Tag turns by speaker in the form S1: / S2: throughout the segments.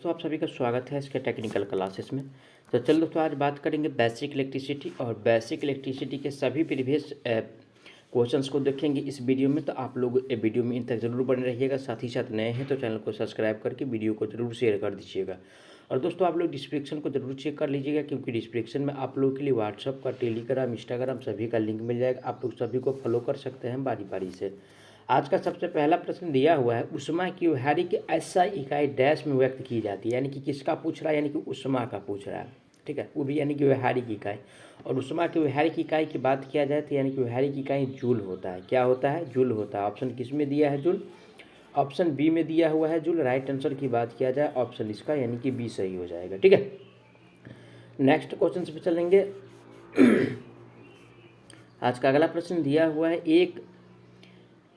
S1: दोस्तों आप सभी का स्वागत है इसके टेक्निकल क्लासेस में। तो चलो दोस्तों आज बात करेंगे बेसिक इलेक्ट्रिसिटी और बेसिक इलेक्ट्रिसिटी के सभी प्रीवियस क्वेश्चंस को देखेंगे इस वीडियो में। तो आप लोग वीडियो में इन तक जरूर बने रहिएगा। साथ ही साथ नए हैं तो चैनल को सब्सक्राइब करके वीडियो को जरूर शेयर कर दीजिएगा। और दोस्तों आप लोग डिस्क्रिप्शन को जरूर चेक कर लीजिएगा, क्योंकि डिस्क्रिप्शन में आप लोगों के लिए व्हाट्सअप का, टेलीग्राम, इंस्टाग्राम सभी का लिंक मिल जाएगा। आप लोग सभी को फॉलो कर सकते हैं बारी बारी से। आज का सबसे पहला प्रश्न दिया हुआ है, उष्मा की व्यवहारिक की ऐसा इकाई डैश में व्यक्त की जाती है। यानी कि किसका पूछ रहा है, यानी कि उष्मा का पूछ रहा है। ठीक है, वो भी यानी कि व्यवहारिक इकाई। और उष्मा की व्यवहारिक इकाई की बात किया जाए तो यानी कि व्यवहारिक इकाई जूल होता है। क्या होता है? जूल होता है। ऑप्शन किस में दिया है? जूल। ऑप्शन बी में दिया हुआ है जूल। राइट आंसर की बात किया जाए ऑप्शन इसका यानी कि बी सही हो जाएगा। ठीक है, नेक्स्ट क्वेश्चन पे चलेंगे। आज का अगला प्रश्न दिया हुआ है, एक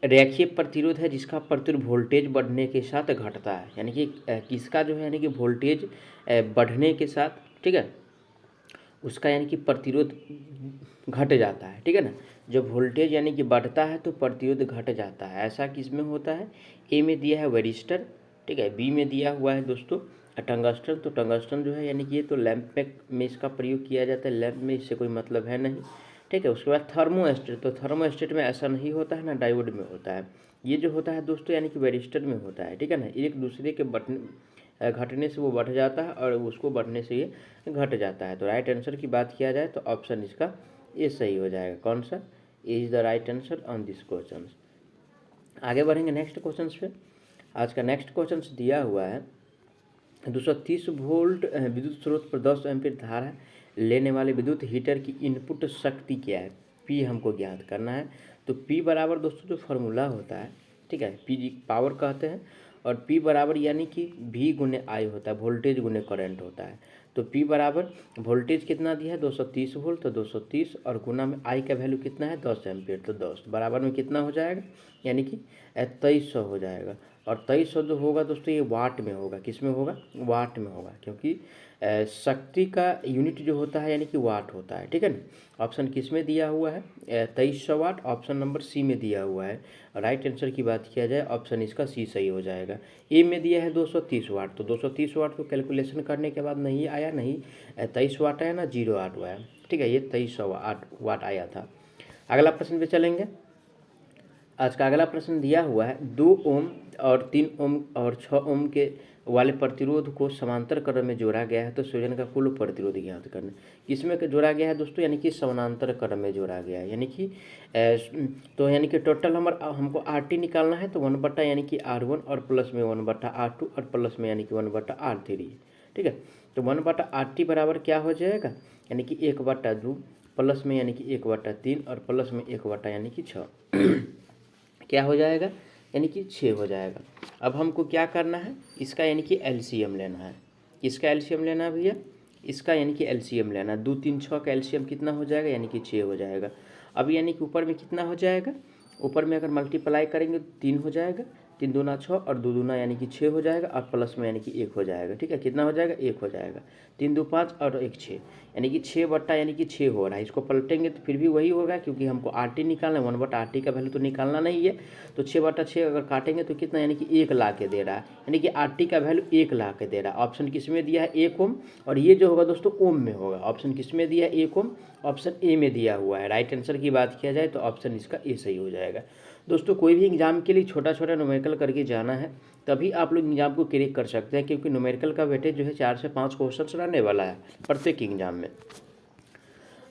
S1: रेखीय प्रतिरोध है जिसका प्रतिरोध वोल्टेज बढ़ने के साथ घटता है। यानी कि किसका जो है यानी कि वोल्टेज बढ़ने के साथ, ठीक है, उसका यानी कि प्रतिरोध घट जाता है। ठीक है ना, जब वोल्टेज यानी कि बढ़ता है तो प्रतिरोध घट जाता है। ऐसा किस में होता है? ए में दिया है वैरिस्टर, ठीक है। बी में दिया हुआ है दोस्तों टंगस्टन। तो टंगस्टन जो है यानी कि ये तो लैंप में इसका प्रयोग किया जाता है। लैंप में इससे कोई मतलब है नहीं। ठीक है, उसके बाद थर्मोस्टेट। तो थर्मोस्टेट में ऐसा नहीं होता है, ना डायोड में होता है। ये जो होता है दोस्तों यानी कि वैरिस्टर में होता है। ठीक है ना, एक दूसरे के घटने से वो बढ़ जाता है और उसको बढ़ने से ये घट जाता है। तो राइट आंसर की बात किया जाए तो ऑप्शन इसका ये सही हो जाएगा। कौन सा? ये is the right answer on this question. आगे बढ़ेंगे नेक्स्ट क्वेश्चन पे। आज का नेक्स्ट क्वेश्चन दिया हुआ है, 230 वोल्ट विद्युत स्रोत पर 10 एम्पीयर धारा लेने वाले विद्युत हीटर की इनपुट शक्ति क्या है? पी हमको ज्ञात करना है। तो पी बराबर दोस्तों जो फार्मूला होता है, ठीक है, पी पावर कहते हैं। और पी बराबर यानी कि वी गुने आई होता है, वोल्टेज गुने करंट होता है। तो पी बराबर वोल्टेज कितना दिया है? 230 वोल्ट। तो 230 और गुना में आई का वैल्यू कितना है? 10 एम्पीयर। तो 10 बराबर में कितना हो जाएगा? यानी कि 2300 हो जाएगा। और 2300 जो होगा दोस्तों ये वाट में होगा। किस में होगा? वाट में होगा, क्योंकि शक्ति का यूनिट जो होता है यानी कि वाट होता है। ठीक है ना। ऑप्शन किस में दिया हुआ है? 2300 वाट। ऑप्शन नंबर सी में दिया हुआ है। राइट आंसर की बात किया जाए ऑप्शन इसका सी सही हो जाएगा। ए में दिया है 230 वाट। तो 230 वाट को कैलकुलेशन करने के बाद नहीं आया, नहीं 23 वाट आया ना 0 वाट आया। ठीक है, ये 2300 वाट आया था। अगला प्रश्न पे चलेंगे। आज का अगला प्रश्न दिया हुआ है, 2 ओम और 3 ओम और 6 ओम के वाले प्रतिरोध को समांतर क्रम में जोड़ा गया है। तो संयोजन का कुल प्रतिरोध ज्ञात करना। किसमें जोड़ा गया है दोस्तों? यानी कि समानांतर क्रम में जोड़ा गया है। यानी कि तो यानी कि टोटल हमको RT निकालना है। तो 1/, यानी कि R1 और प्लस में 1/R2 और प्लस में यानी कि 1/R3। ठीक है, तो 1/RT बराबर क्या हो जाएगा? यानी कि 1/2 प्लस में यानी कि 1/3 और प्लस में 1/ यानी कि 6 क्या हो जाएगा? यानी कि 6 हो जाएगा। अब हमको क्या करना है? इसका यानी कि LCM लेना है। किसका LCM लेना है भैया? इसका यानी कि LCM लेना है। 2, 3, 6 का LCM कितना हो जाएगा? यानी कि 6 हो जाएगा। अब यानी कि ऊपर में कितना हो जाएगा? ऊपर में अगर मल्टीप्लाई करेंगे तो 3 हो जाएगा। 3 दूना 6 और 2 दूना यानी कि 6 हो जाएगा। और प्लस में यानी कि 1 हो जाएगा। ठीक है, कितना हो जाएगा? 1 हो जाएगा। 3, 2, 5 और 1 6, यानी कि 6/, यानी कि 6 हो रहा है। इसको पलटेंगे तो फिर भी वही होगा, क्योंकि हमको RT निकालना है। 1/RT का वैल्यू तो निकालना नहीं है। तो 6/6 अगर काटेंगे तो कितना? यानी कि 1 ला के दे रहा है। यानी कि RT का वैल्यू 1 ला के दे रहा है। ऑप्शन किस में दिया है? 1 ओम। और ये जो होगा दोस्तों ओम में होगा। ऑप्शन किस में दिया है? 1 ओम। ऑप्शन ए में दिया हुआ है। राइट आंसर की बात किया जाए तो ऑप्शन इसका ए सही हो जाएगा। दोस्तों कोई भी एग्जाम के लिए छोटा छोटा न्यूमेरिकल करके जाना है, तभी आप लोग एग्जाम को क्लियर कर सकते हैं, क्योंकि न्यूमेरिकल का वेटेज जो है 4 से 5 क्वेश्चन रहने वाला है प्रत्येक एग्जाम में।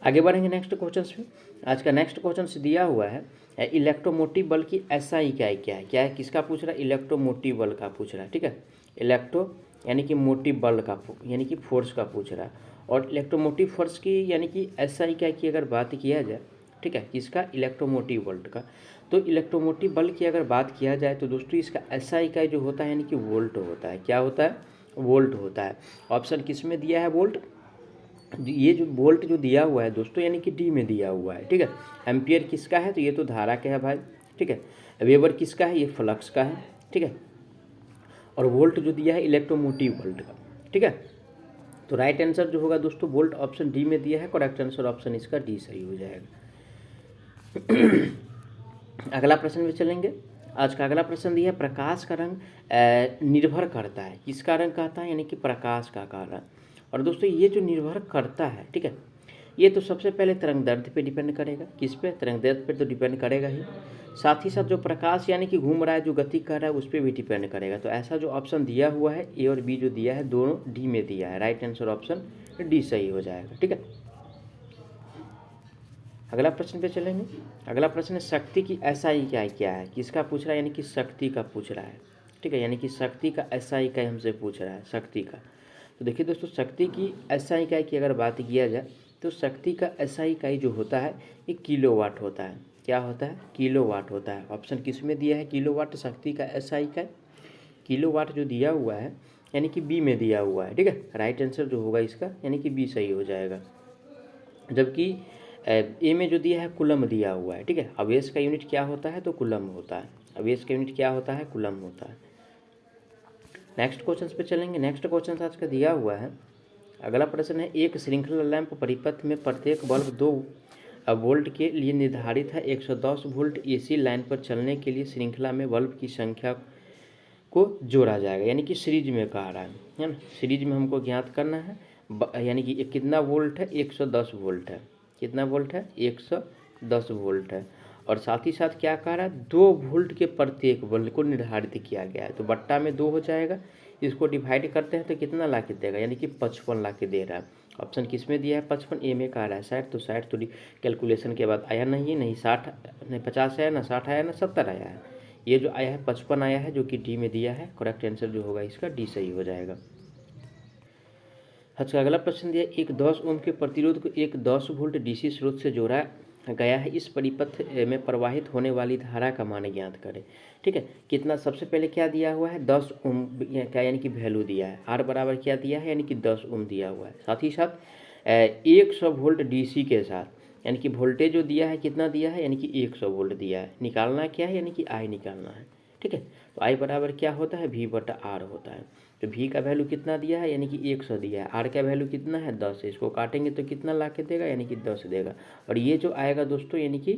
S1: आगे बढ़ेंगे नेक्स्ट क्वेश्चन पे। आज का नेक्स्ट क्वेश्चन दिया हुआ है, इलेक्ट्रोमोटिव बल की SI इकाई क्या है? क्या है? किसका पूछ रहा है? इलेक्ट्रोमोटिव बल का पूछ रहा है। ठीक है, इलेक्ट्रो यानी कि मोटिव बल का यानी कि फोर्स का पूछ रहा है। और इलेक्ट्रोमोटिव फोर्स की यानी कि SI इकाई की अगर बात किया जाए, ठीक है, किसका? इलेक्ट्रोमोटिव बल का। तो इलेक्ट्रोमोटिव बल की अगर बात किया जाए तो दोस्तों इसका SI इकाई जो होता है यानी कि वोल्ट होता है। क्या होता है? वोल्ट होता है। ऑप्शन किस में दिया है? वोल्ट। ये जो वोल्ट जो दिया हुआ है दोस्तों यानी कि डी में दिया हुआ है। ठीक है, एम्पियर किसका है? तो ये तो धारा का है भाई। ठीक है, वेबर किसका है? ये फ्लक्स का है। ठीक है, और वोल्ट जो दिया है इलेक्ट्रोमोटिव वोल्ट का। ठीक है, तो राइट आंसर जो होगा दोस्तों वोल्ट ऑप्शन डी में दिया है। करेक्ट आंसर ऑप्शन इसका डी सही हो जाएगा। अगला प्रश्न में चलेंगे। आज का अगला प्रश्न दिया है प्रकाश का रंग निर्भर करता है, किसका रंग कहता है, यानी कि प्रकाश का कारण। और दोस्तों ये जो निर्भर करता है, ठीक है, ये तो सबसे पहले तरंग दैर्ध्य पे डिपेंड करेगा। किस पे? तरंग दैर्ध्य पे तो डिपेंड करेगा ही, साथ ही साथ जो प्रकाश यानी कि घूम रहा है, जो गति कर रहा है, उस पर भी डिपेंड करेगा। तो ऐसा जो ऑप्शन दिया हुआ है ए और बी जो दिया है दोनों डी में दिया है, राइट आंसर ऑप्शन डी सही हो जाएगा। ठीक है, अगला प्रश्न पे चलेंगे। अगला प्रश्न है शक्ति की एसआई इकाई क्या है, किसका पूछ रहा है, यानी कि शक्ति का पूछ रहा है। ठीक है, यानी कि शक्ति का एसआई इकाई हमसे पूछ रहा है, शक्ति का। तो देखिए दोस्तों, शक्ति की एसआई इकाई की अगर बात किया जाए तो शक्ति का एसआई इकाई जो होता है ये किलोवाट होता है। क्या होता है? किलोवाट होता है। ऑप्शन किस में दिया है? किलोवाट शक्ति का एसआई इकाई। किलोवाट जो दिया हुआ है यानी कि बी में दिया हुआ है। ठीक है, राइट आंसर जो होगा इसका यानी कि बी सही हो जाएगा। जबकि ए में जो दिया है कुलम दिया हुआ है। ठीक है, आवेश का यूनिट क्या होता है? तो कुलम होता है। आवेश का यूनिट क्या होता है? कुलम होता है। नेक्स्ट क्वेश्चन पे चलेंगे। नेक्स्ट क्वेश्चन आज का दिया हुआ है, अगला प्रश्न है एक श्रृंखला लैंप परिपथ में प्रत्येक बल्ब 2 वोल्ट के लिए निर्धारित है। 110 वोल्ट एसी लाइन पर चलने के लिए श्रृंखला में बल्ब की संख्या को जोड़ा जाएगा, यानी कि सीरीज में कहा रहा है ना। सीरीज में हमको ज्ञात करना है, यानी कि कितना वोल्ट है? 110 वोल्ट है। कितना वोल्ट है? 110 वोल्ट है। और साथ ही साथ क्या कह रहा है? 2 वोल्ट के प्रत्येक बल्ब को निर्धारित किया गया है। तो बट्टा में 2 हो जाएगा, इसको डिवाइड करते हैं तो कितना ला के देगा? यानी कि 55 ला के दे रहा है। ऑप्शन किस में दिया है? 55। ए में कह रहा है 60, तो 60 तो कैलकुलेशन के बाद आया नहीं है, नहीं 60 नहीं 50 आया, ना 60 आया, ना 70 आया है। ये जो आया है 55 आया है, जो कि डी में दिया है। करेक्ट आंसर जो होगा इसका डी सही हो जाएगा। अच्छा, अगला प्रश्न दिया एक 10 ओम के प्रतिरोध को एक 10 वोल्ट डीसी स्रोत से जोड़ा गया है, इस परिपथ में प्रवाहित होने वाली धारा का मान ज्ञात करें। ठीक है, कितना? सबसे पहले क्या दिया हुआ है? 10 ओम क्या, यानी कि वैल्यू दिया है। आर बराबर क्या दिया है? यानी कि 10 ओम दिया हुआ है। साथ ही साथ 100 वोल्ट डीसी के साथ, यानी कि वोल्टेज जो दिया है कितना दिया है? यानी कि 100 वोल्ट दिया है। निकालना क्या है? यानी कि आई निकालना है। ठीक है, तो आई बराबर क्या होता है? वी बटा आर होता है। तो वी का वैल्यू कितना दिया है? यानी कि 100 दिया है। आर का वैल्यू कितना है? 10 है। इसको काटेंगे तो कितना ला के देगा? यानी कि 10 देगा। और ये जो आएगा दोस्तों यानी कि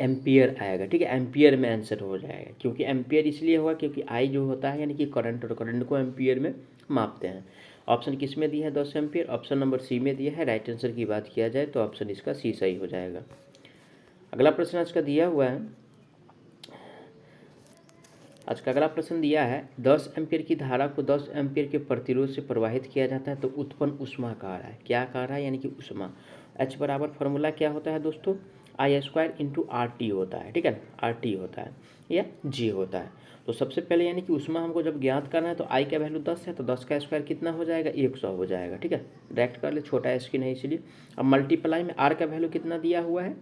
S1: एम्पियर आएगा। ठीक है, एम्पियर में आंसर हो जाएगा, क्योंकि एम्पियर इसलिए होगा क्योंकि आई जो होता है यानी कि करंट, और करंट को एम्पियर में मापते हैं। ऑप्शन किस में दिया है? 10 एम्पियर। ऑप्शन नंबर सी में दिया है। राइट आंसर की बात किया जाए तो ऑप्शन इसका सी सही हो जाएगा। अगला प्रश्न आज का दिया हुआ है, आज का अगला प्रश्न दिया है 10 एम्पियर की धारा को 10 एम्पियर के प्रतिरोध से प्रवाहित किया जाता है तो उत्पन्न ऊष्मा कह रहा है। क्या कह रहा है? यानी कि ऊष्मा। एच बराबर फॉर्मूला क्या होता है दोस्तों? I² इंटू RT होता है। ठीक है, RT होता है या G होता है। तो सबसे पहले यानी कि ऊष्मा हमको जब ज्ञात करना है तो I का वैल्यू 10 है, तो 10 का स्क्वायर कितना हो जाएगा? 100 हो जाएगा। ठीक है, डायरेक्ट कर ले, छोटा एस की नहीं इसलिए। अब मल्टीप्लाई में R का वैल्यू कितना दिया हुआ है?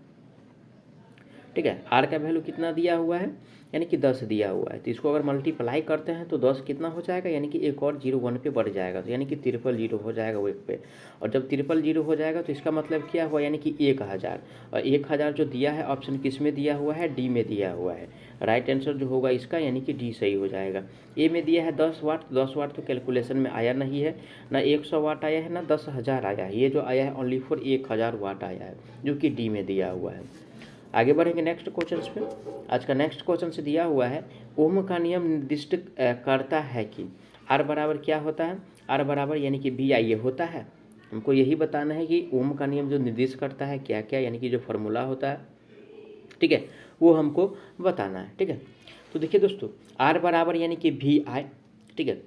S1: ठीक है, आर का वैल्यू कितना दिया हुआ है? यानी कि 10 दिया हुआ है। तो इसको अगर मल्टीप्लाई करते हैं तो 10 कितना हो जाएगा? यानी कि एक और 0 1 पे बढ़ जाएगा, तो यानी कि 000 हो जाएगा वो एक पे। और जब 000 हो जाएगा तो इसका मतलब क्या हुआ? यानी कि 1000। और 1000 जो दिया है ऑप्शन किस में दिया हुआ है? डी में दिया हुआ है। राइट आंसर जो होगा इसका यानी कि डी सही हो जाएगा। ए में दिया है 10 वाट, तो 10 वाट तो कैलकुलेशन में आया नहीं है, ना 100 वाट आया है, ना 10,000 आया है। ये जो आया है ओनली फॉर 1000 वाट आया है, जो कि डी में दिया हुआ है। आगे बढ़ेंगे नेक्स्ट क्वेश्चन पे। आज का नेक्स्ट क्वेश्चन से दिया हुआ है ओम का नियम निर्दिष्ट करता है कि आर बराबर क्या होता है? आर बराबर यानी कि बी आई ए होता है। हमको यही बताना है कि ओम का नियम जो निर्दिष्ट करता है क्या क्या, यानी कि जो फॉर्मूला होता है, ठीक है, वो हमको बताना है। ठीक है, तो देखिए दोस्तों, आर बराबर यानी कि वी आई, ठीक है,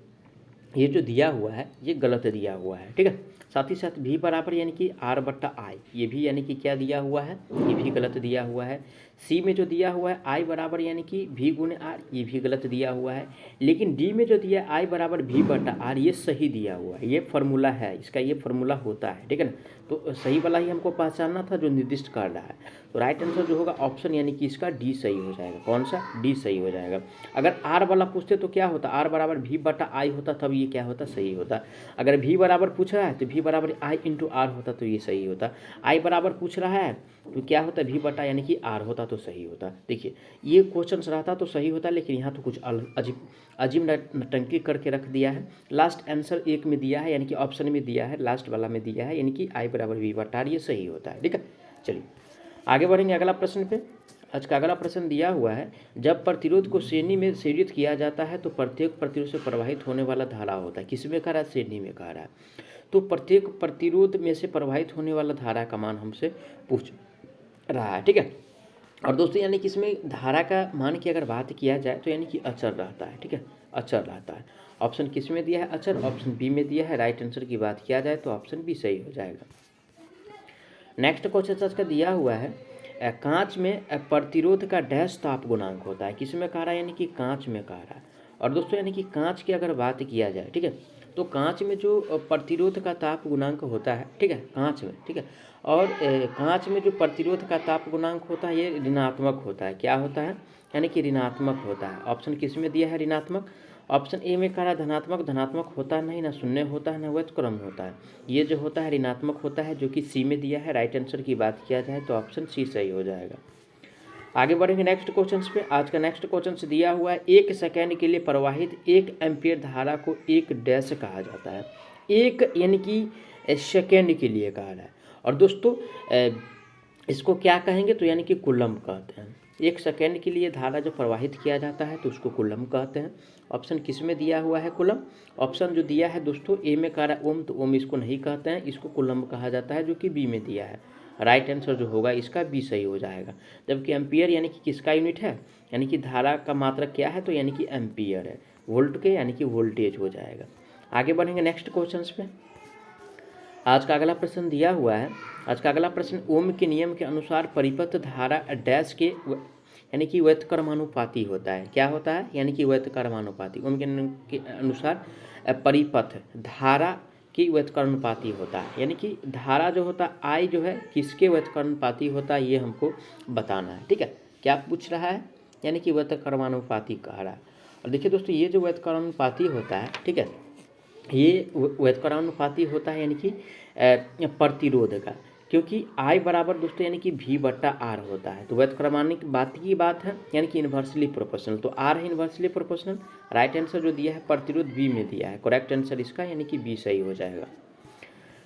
S1: ये जो दिया हुआ है ये गलत दिया हुआ है। ठीक है, साथ ही साथ भी बराबर यानी कि आर बट्टा आई, ये भी यानी कि क्या दिया हुआ है? ये भी गलत दिया हुआ है। सी में जो दिया हुआ है आई बराबर यानी कि भी गुने आर, ये भी गलत दिया हुआ है। लेकिन डी में जो दिया है आई बराबर भी बट्टा आर, ये सही दिया हुआ है। ये फार्मूला है इसका, ये फार्मूला होता है। ठीक है ना, तो सही वाला ही हमको पहचानना था जो निर्दिष्ट कर रहा है। तो राइट आंसर जो होगा ऑप्शन यानी कि इसका डी सही हो जाएगा। कौन सा? डी सही हो जाएगा। अगर आर वाला पूछते तो क्या होता? आर बराबर भी बटा आई होता, तब ये क्या होता? सही होता। अगर भी बराबर पूछ रहा है तो भी बराबर आई इंटू आर होता, तो ये सही होता। आई बराबर पूछ रहा है तो क्या होता? भी बटा यानी कि आर होता, तो सही होता। देखिए, ये क्वेश्चन रहता तो सही होता, लेकिन यहाँ तो कुछ अजीब नटंकी करके रख दिया है। लास्ट आंसर एक में दिया है, यानी कि ऑप्शन में दिया है, लास्ट वाला में दिया है, यानी कि आई बराबर वी बटा आर, ये सही होता है। ठीक है, चलिए आगे बढ़ेंगे अगला प्रश्न पे। आज का अगला प्रश्न दिया हुआ है, जब प्रतिरोध को श्रेणी में श्रेणित किया जाता है तो प्रत्येक प्रतिरोध से प्रवाहित होने वाला धारा होता है। किसमें कह रहा है? श्रेणी में कह रहा है। तो प्रत्येक प्रतिरोध में से प्रवाहित होने वाला धारा का मान हमसे पूछ रहा है, ठीक है। और दोस्तों यानी कि इसमें धारा का मान की अगर बात किया जाए तो यानी कि अचर रहता है, ठीक है, अचर रहता है। ऑप्शन किस में दिया है? अचर। ऑप्शन बी में दिया है। राइट आंसर की बात किया जाए तो ऑप्शन बी सही हो जाएगा। नेक्स्ट क्वेश्चन इसका दिया हुआ है, कांच में प्रतिरोध का डैश ताप गुणांक होता है। किस में कह रहा है? यानी कि कांच में कह रहा है। और दोस्तों यानी कि कांच की अगर बात किया जाए, ठीक है, तो कांच में जो प्रतिरोध का ताप गुणांक होता है, ठीक है, कांच में, ठीक है, और कांच में जो प्रतिरोध का ताप गुणांक होता है ये ऋणात्मक होता है। क्या होता है? यानी कि ऋणात्मक होता है। ऑप्शन किस में दिया है? ऋणात्मक। ऑप्शन ए में कह रहा है धनात्मक। धनात्मक होता नहीं, ना शून्य होता है, ना व्युत्क्रम होता है। ये जो होता है ऋणात्मक होता है, जो कि सी में दिया है। राइट आंसर की बात किया जाए तो ऑप्शन सी सही हो जाएगा। आगे बढ़ेंगे नेक्स्ट क्वेश्चन पे। आज का नेक्स्ट क्वेश्चन दिया हुआ है, 1 सेकेंड के लिए प्रवाहित 1 एम्पियर धारा को एक डैश कहा जाता है। 1 यानी कि सेकेंड के लिए कहा रहा है। और दोस्तों इसको क्या कहेंगे? तो यानी कि कूलम कहते हैं। 1 सेकेंड के लिए धारा जो प्रवाहित किया जाता है तो उसको कूलम कहते हैं। ऑप्शन किस में दिया हुआ है? कूलम। ऑप्शन जो दिया है दोस्तों ए में कह रहा है ओम, तो ओम इसको नहीं कहते हैं, इसको कूलम कहा जाता है, जो कि बी में दिया है। राइट आंसर जो होगा इसका बी सही हो जाएगा। जबकि एम्पियर यानी कि किसका यूनिट है? यानी कि धारा का मात्रक क्या है? तो यानी कि एम्पियर है। वोल्ट के यानी कि वोल्टेज हो जाएगा। आगे बढ़ेंगे नेक्स्ट क्वेश्चन पे। आज का अगला प्रश्न दिया हुआ है। आज का अगला प्रश्न, ओम के नियम के अनुसार परिपथ धारा डैश के यानी कि व्युत्क्रमानुपाती होता है। क्या होता है? यानी कि व्युत्क्रमानुपाती। ओम के नियम के अनुसार परिपथ धारा की व्युत्क्रमानुपाती होता है। यानी कि धारा जो होता है आई जो है किसके व्युत्क्रमानुपाती होता है, ये हमको बताना है, ठीक है। क्या पूछ रहा है? यानी कि व्युत्क्रमानुपाती कह रहा है। और देखिए दोस्तों ये जो व्युत्क्रमानुपाती होता है, ठीक है, ये व्युत्क्रमानुपाती होता है यानी कि प्रतिरोध का, क्योंकि आई बराबर दोस्तों यानी कि V बट्टा आर होता है। तो व्युत्क्रमानुपाती की बात है यानी कि इन्वर्सली प्रोपोर्शनल, तो आर है इन्वर्सली प्रोपोर्शनल। राइट आंसर जो दिया है प्रतिरोध बी में दिया है। करेक्ट आंसर इसका यानी कि बी सही हो जाएगा।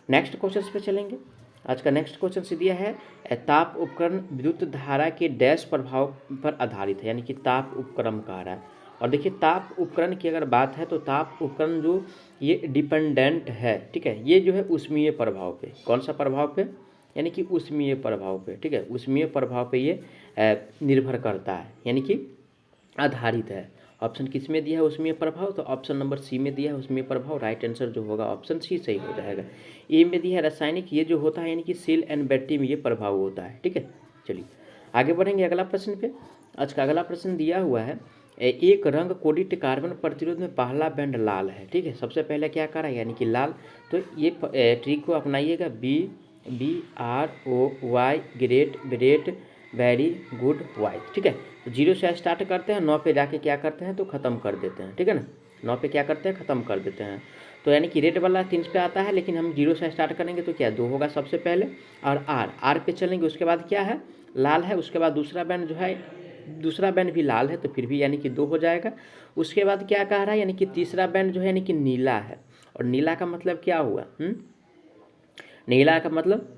S1: नेक्स्ट क्वेश्चन पे चलेंगे। आज का नेक्स्ट क्वेश्चन से दिया है, ताप उपकरण विद्युत धारा के डैश प्रभाव पर आधारित है। यानी कि ताप उपकरण कह रहा है। और देखिए ताप उपकरण की अगर बात है तो ताप उपकरण जो ये डिपेंडेंट है, ठीक है, ये जो है ऊष्मीय प्रभाव पे। कौन सा प्रभाव पे? यानी कि ऊष्मीय प्रभाव पे, ठीक है, ऊष्मीय प्रभाव पे ये निर्भर करता है, यानी कि आधारित है। ऑप्शन किस में दिया है ऊष्मीय प्रभाव? तो ऑप्शन नंबर सी में दिया है ऊष्मीय प्रभाव। राइट आंसर जो होगा ऑप्शन सी सही हो जाएगा। ए में दिया है रासायनिक, ये जो होता है यानी कि सेल एंड बैटरी में ये प्रभाव होता है, ठीक है। चलिए आगे बढ़ेंगे अगला प्रश्न पे। आज का अगला प्रश्न दिया हुआ है, एक रंग कोडित कार्बन प्रतिरोध में पहला बैंड लाल है, ठीक है। सबसे पहले क्या करा यानी कि लाल, तो ये ट्रिक को अपनाइएगा, BROY great great very good white, ठीक है। तो 0 से स्टार्ट करते हैं, 9 पे जाके क्या करते हैं तो ख़त्म कर देते हैं, ठीक है ना। 9 पे क्या करते हैं? ख़त्म कर देते हैं। तो यानी कि रेड वाला 3 पे आता है, लेकिन हम 0 से स्टार्ट करेंगे तो क्या 2 होगा सबसे पहले, और आर पे चलेंगे, उसके बाद क्या है लाल है, उसके बाद दूसरा बैंड जो है दूसरा बैंड भी लाल है तो फिर भी यानी कि 2 हो जाएगा। उसके बाद क्या कह रहा है यानी कि तीसरा बैंड जो है यानी कि नीला है, और नीला का मतलब क्या हुआ? नीला का मतलब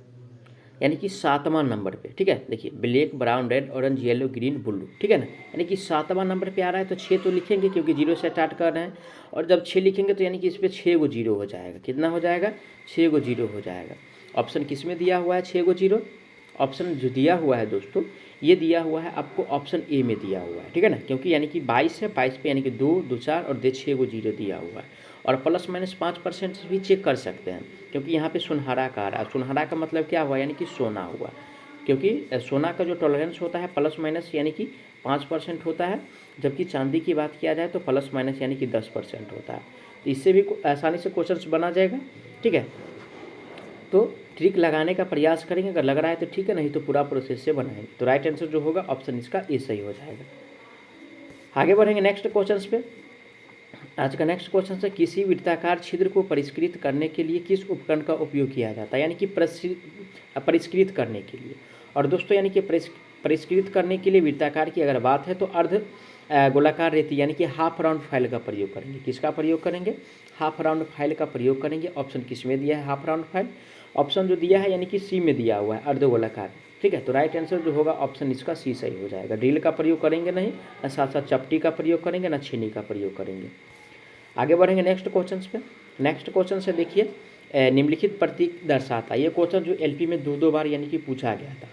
S1: यानी कि 7वां नंबर पे, ठीक है। देखिए black brown red orange yellow green blue, ठीक है ना, यानी कि 7वां नंबर पे आ रहा है तो 6 तो लिखेंगे क्योंकि 0 से स्टार्ट कर रहे हैं, और जब 6 लिखेंगे तो यानी कि इस पर 6 गो 0 हो जाएगा। कितना हो जाएगा? 6 गो 0 हो जाएगा। ऑप्शन किस में दिया हुआ है 6 गो 0? ऑप्शन जो दिया हुआ है दोस्तों ये दिया हुआ है आपको ऑप्शन ए में दिया हुआ है, ठीक है ना, क्योंकि यानी कि 22 है, 22 पे यानी कि 2 2 4 और 6 गो 0 दिया हुआ है। और प्लस माइनस 5% भी चेक कर सकते हैं, क्योंकि यहाँ पे सुनहरा का आ रहा है। सुनहरा का मतलब क्या हुआ? यानी कि सोना हुआ, क्योंकि सोना का जो टॉलरेंस होता है प्लस माइनस यानी कि 5% होता है, जबकि चांदी की बात किया जाए तो प्लस माइनस यानी कि 10% होता है। तो इससे भी आसानी से क्वेश्चन बना जाएगा, ठीक है। तो ट्रिक लगाने का प्रयास करेंगे, अगर लग रहा है तो ठीक है, नहीं तो पूरा प्रोसेस से बनाएंगे। तो राइट आंसर जो होगा ऑप्शन इसका ए सही हो जाएगा। आगे बढ़ेंगे नेक्स्ट क्वेश्चन पे। आज का नेक्स्ट क्वेश्चन है, किसी वृत्ताकार छिद्र को परिष्कृत करने के लिए किस उपकरण का उपयोग किया जाता है? यानी कि परिष्कृत करने के लिए। और दोस्तों यानी कि परिष्कृत करने के लिए वृत्ताकार की अगर बात है तो अर्ध गोलाकार रेती यानी कि हाफ राउंड फाइल का प्रयोग करेंगे। किसका प्रयोग करेंगे? हाफ राउंड फाइल का प्रयोग करेंगे। ऑप्शन किस में दिया है? Half round file. ऑप्शन जो दिया है यानी कि सी में दिया हुआ है अर्ध गोलाकार, ठीक है। तो राइट आंसर जो होगा ऑप्शन इसका सी सही हो जाएगा। ड्रिल का प्रयोग करेंगे नहीं, ना साथ साथ चपटी का प्रयोग करेंगे, ना छीनी का प्रयोग करेंगे। आगे बढ़ेंगे नेक्स्ट क्वेश्चन पे। नेक्स्ट क्वेश्चन से देखिए, निम्नलिखित प्रतीक दर्शाता है। ये क्वेश्चन जो एलपी में दो बार यानी कि पूछा गया था।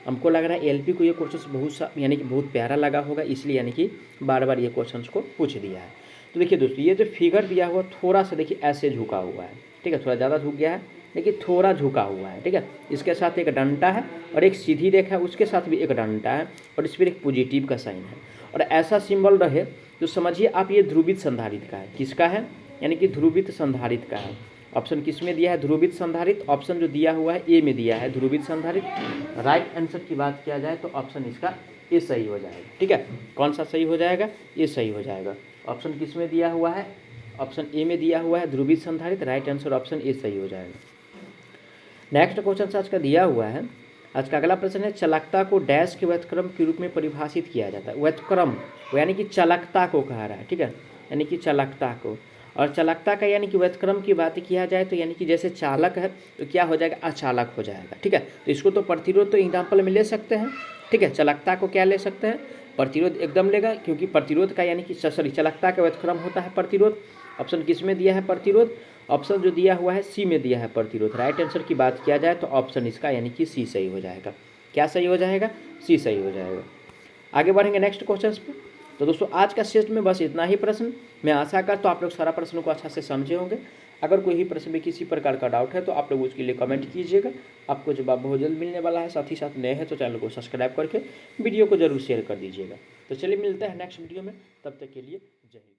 S1: हमको लग रहा है एलपी को ये क्वेश्चन बहुत यानी कि बहुत प्यारा लगा होगा, इसलिए यानी कि बार बार ये क्वेश्चन को पूछ दिया है। तो देखिए दोस्तों, ये जो फिगर दिया हुआ थोड़ा सा देखिए ऐसे झुका हुआ है, ठीक है, थोड़ा ज़्यादा झुक गया है, लेकिन थोड़ा झुका हुआ है, ठीक है। इसके साथ एक डंडा है और एक सीधी रेखा है, उसके साथ भी एक डंडा है और इस पर एक पॉजिटिव का साइन है और ऐसा सिंबल रहे तो समझिए आप ये ध्रुवित संधारित्र का है। किसका है? यानी कि ध्रुवित संधारित्र का है। ऑप्शन किस में दिया है? ध्रुवित संधारित्र। ऑप्शन जो दिया हुआ है ए में दिया है, ध्रुवित संधारित्र। राइट आंसर की बात किया जाए तो ऑप्शन इसका ए सही हो जाएगा, ठीक है। कौन सा सही हो जाएगा? ए सही हो जाएगा। ऑप्शन किस में दिया हुआ है? ऑप्शन ए में दिया हुआ है ध्रुवित संधारित्र। राइट आंसर ऑप्शन ए सही हो जाएगा। नेक्स्ट क्वेश्चन आज का दिया हुआ है। आज का अगला प्रश्न है, चालकता को डैश के व्युत्क्रम के रूप में परिभाषित किया जाता है। व्युत्क्रम यानी कि चालकता को कहा रहा है, ठीक है, यानी कि चालकता को। और चालकता का यानी कि व्युत्क्रम की बात किया जाए तो यानी कि जैसे चालक है तो क्या हो जाएगा? अचालक हो जाएगा, ठीक है। तो इसको तो प्रतिरोध तो एग्जाम्पल में ले सकते हैं, ठीक है। चालकता को क्या ले सकते हैं? प्रतिरोध एकदम लेगा, क्योंकि प्रतिरोध का यानी कि सॉरी चालकता का व्युत्क्रम होता है प्रतिरोध। ऑप्शन किस में दिया है? प्रतिरोध। ऑप्शन जो दिया हुआ है सी में दिया है प्रतिरोध। राइट आंसर की बात किया जाए तो ऑप्शन इसका यानी कि सी सही हो जाएगा। क्या सही हो जाएगा? सी सही हो जाएगा। आगे बढ़ेंगे नेक्स्ट क्वेश्चन पे। तो दोस्तों आज का सेट में बस इतना ही प्रश्न। मैं आशा करता हूँ आप लोग सारा प्रश्नों को अच्छा से समझे होंगे। अगर कोई भी प्रश्न में किसी प्रकार का डाउट है तो आप लोग उसके लिए कमेंट कीजिएगा, आपको जवाब बहुत जल्द मिलने वाला है। साथ ही साथ नए हैं तो चैनल को सब्सक्राइब करके वीडियो को जरूर शेयर कर दीजिएगा। तो चलिए मिलते हैं नेक्स्ट वीडियो में, तब तक के लिए जय हिंद।